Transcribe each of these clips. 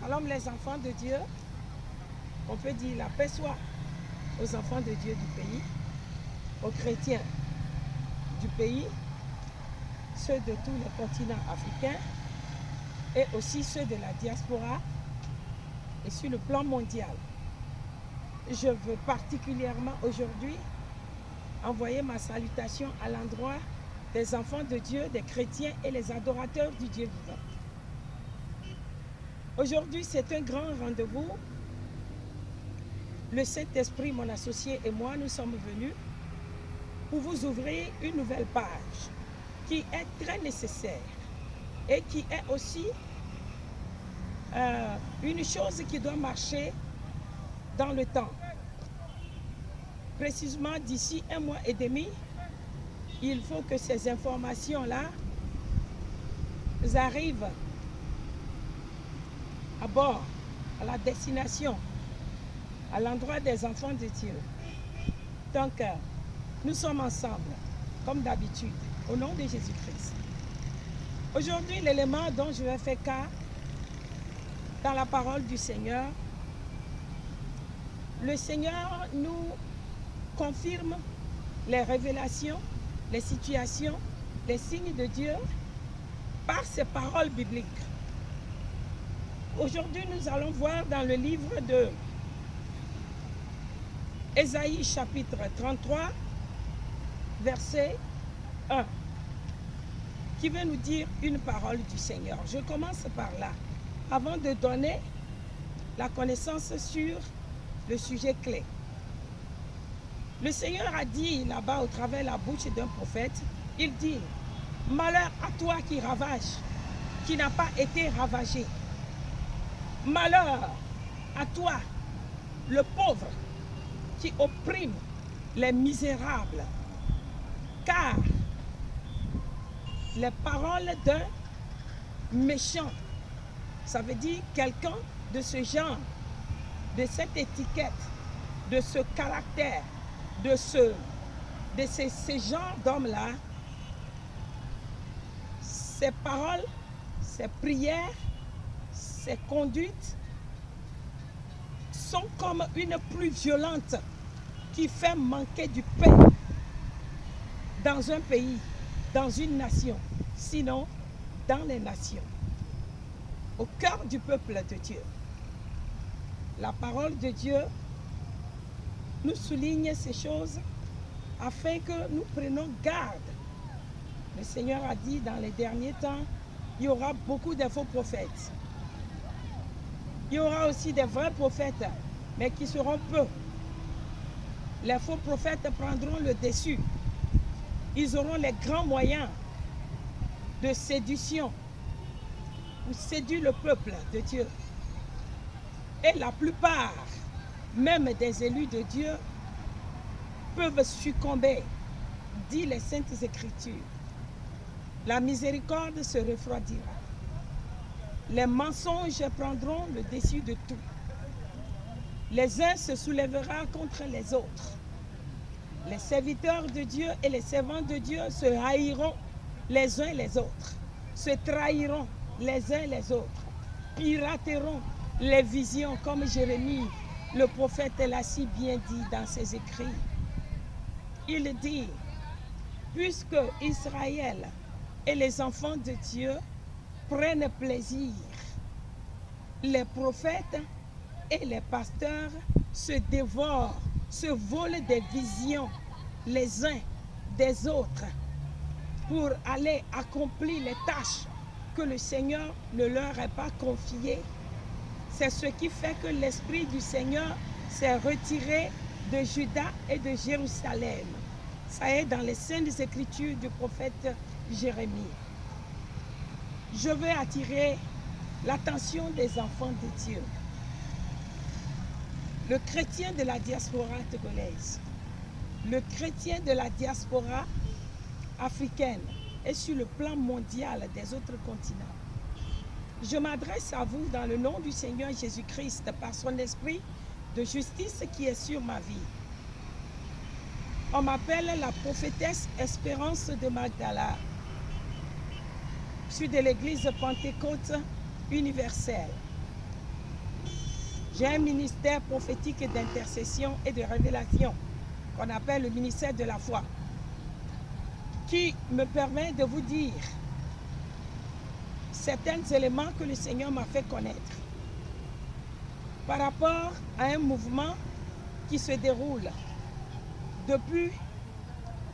Shalom les enfants de Dieu. On peut dire la paix soit aux enfants de Dieu du pays, aux chrétiens du pays, ceux de tous les continents africains et aussi ceux de la diaspora et sur le plan mondial. Je veux particulièrement aujourd'hui envoyer ma salutation à l'endroit des enfants de Dieu, des chrétiens et les adorateurs du Dieu vivant. Aujourd'hui, c'est un grand rendez-vous. Le Saint-Esprit, mon associé et moi, nous sommes venus pour vous ouvrir une nouvelle page qui est très nécessaire et qui est aussi une chose qui doit marcher dans le temps. Précisément d'ici 1 mois et demi, il faut que ces informations-là arrivent à bord, à la destination, à l'endroit des enfants de Dieu. Donc, nous sommes ensemble, comme d'habitude, au nom de Jésus-Christ. Aujourd'hui, l'élément dont je vais faire cas dans la parole du Seigneur, le Seigneur nous confirme les révélations, les situations, les signes de Dieu par ses paroles bibliques. Aujourd'hui, nous allons voir dans le livre de Ésaïe chapitre 33, verset 1, qui veut nous dire une parole du Seigneur. Je commence par là, avant de donner la connaissance sur le sujet clé. Le Seigneur a dit là-bas au travers de la bouche d'un prophète, il dit, « Malheur à toi qui ravage, qui n'a pas été ravagé. Malheur à toi, le pauvre, qui opprime les misérables. Car les paroles d'un méchant, ça veut dire quelqu'un de ce genre, de cette étiquette, de ce caractère, de ce genre d'homme-là, ses paroles, ses prières, ses conduites sont comme une pluie violente qui fait manquer du pain dans un pays, dans une nation, sinon dans les nations, au cœur du peuple de Dieu. La parole de Dieu nous souligne ces choses afin que nous prenions garde. Le Seigneur a dit dans les derniers temps, il y aura beaucoup de faux prophètes. Il y aura aussi des vrais prophètes, mais qui seront peu. Les faux prophètes prendront le dessus. Ils auront les grands moyens de séduction pour séduire le peuple de Dieu. Et la plupart, même des élus de Dieu, peuvent succomber, dit les Saintes Écritures. La miséricorde se refroidira. Les mensonges prendront le dessus de tout. Les uns se soulèveront contre les autres. Les serviteurs de Dieu et les servants de Dieu se haïront les uns les autres, se trahiront les uns les autres, pirateront les visions comme Jérémie, le prophète l'a si bien dit dans ses écrits. Il dit, puisque Israël et les enfants de Dieu prennent plaisir, les prophètes et les pasteurs se dévorent, se volent des visions les uns des autres pour aller accomplir les tâches que le Seigneur ne leur a pas confiées. C'est ce qui fait que l'Esprit du Seigneur s'est retiré de Juda et de Jérusalem. Ça est dans les Saintes Écritures du prophète Jérémie. Je veux attirer l'attention des enfants de Dieu. Le chrétien de la diaspora togolaise, le chrétien de la diaspora africaine et sur le plan mondial des autres continents. Je m'adresse à vous dans le nom du Seigneur Jésus-Christ par son esprit de justice qui est sur ma vie. On m'appelle la prophétesse Espérance de Magdala. Je suis de l'église Pentecôte universelle. J'ai un ministère prophétique d'intercession et de révélation qu'on appelle le ministère de la foi, qui me permet de vous dire certains éléments que le Seigneur m'a fait connaître par rapport à un mouvement qui se déroule depuis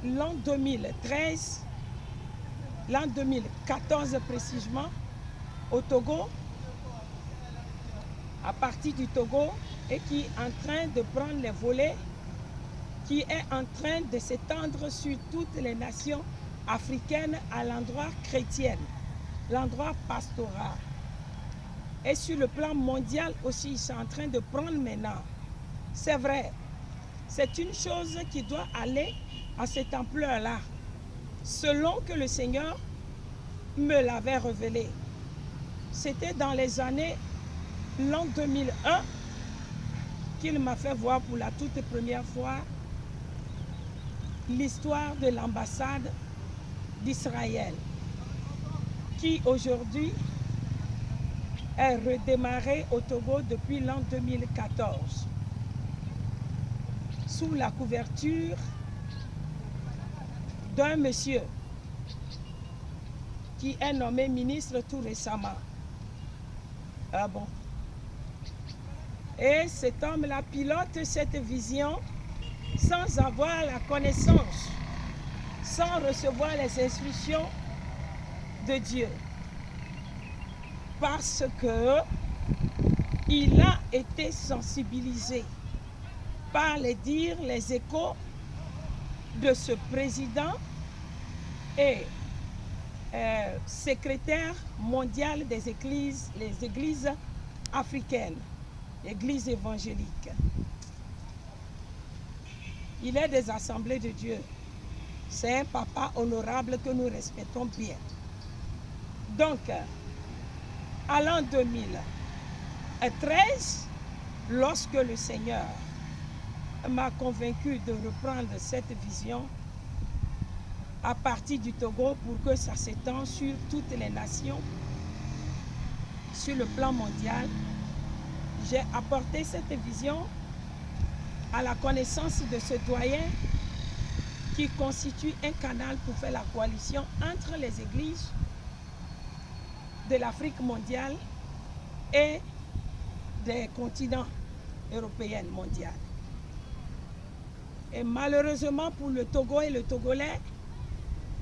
l'an 2013, l'an 2014 précisément, au Togo, à partir du Togo, et qui est en train de prendre les volets, qui est en train de s'étendre sur toutes les nations africaines à l'endroit chrétien, l'endroit pastoral. Et sur le plan mondial aussi, c'est en train de prendre maintenant. C'est vrai, c'est une chose qui doit aller à cette ampleur-là, selon que le Seigneur me l'avait révélé. C'était dans les années, l'an 2001, qu'il m'a fait voir pour la toute première fois l'histoire de l'ambassade d'Israël, qui aujourd'hui est redémarrée au Togo depuis l'an 2014, sous la couverture d'un monsieur qui est nommé ministre tout récemment. Ah bon? Et cet homme-là pilote cette vision sans avoir la connaissance, sans recevoir les instructions de Dieu. Parce que il a été sensibilisé par les dires, les échos de ce président et secrétaire mondial des églises, les églises africaines, l'église évangélique. Il est des assemblées de Dieu. C'est un papa honorable que nous respectons bien. Donc, à l'an 2013, lorsque le Seigneur m'a convaincu de reprendre cette vision à partir du Togo pour que ça s'étende sur toutes les nations, sur le plan mondial, j'ai apporté cette vision à la connaissance de ce doyen qui constitue un canal pour faire la coalition entre les églises de l'Afrique mondiale et des continents européens mondiaux. Et malheureusement pour le Togo et le Togolais,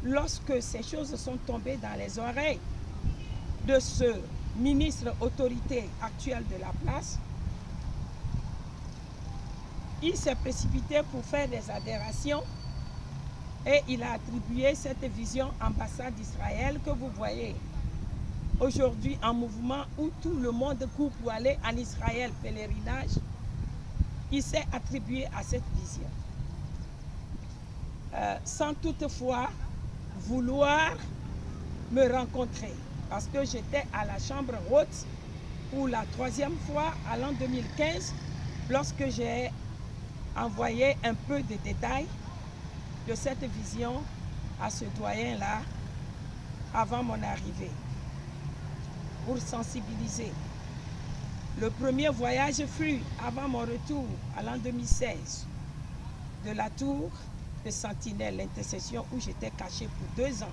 lorsque ces choses sont tombées dans les oreilles de ce ministre autorité actuel de la place, il s'est précipité pour faire des adhérations et il a attribué cette vision ambassade d'Israël que vous voyez aujourd'hui en mouvement où tout le monde court pour aller en Israël, pèlerinage. Il s'est attribué à cette vision. Sans toutefois vouloir me rencontrer parce que j'étais à la chambre haute pour la 3e fois à l'an 2015 lorsque j'ai envoyé un peu de détails de cette vision à ce doyen-là avant mon arrivée pour sensibiliser. Le premier voyage fut avant mon retour à l'an 2016 de la tour de Sentinelle, l'intercession où j'étais caché pour 2 ans.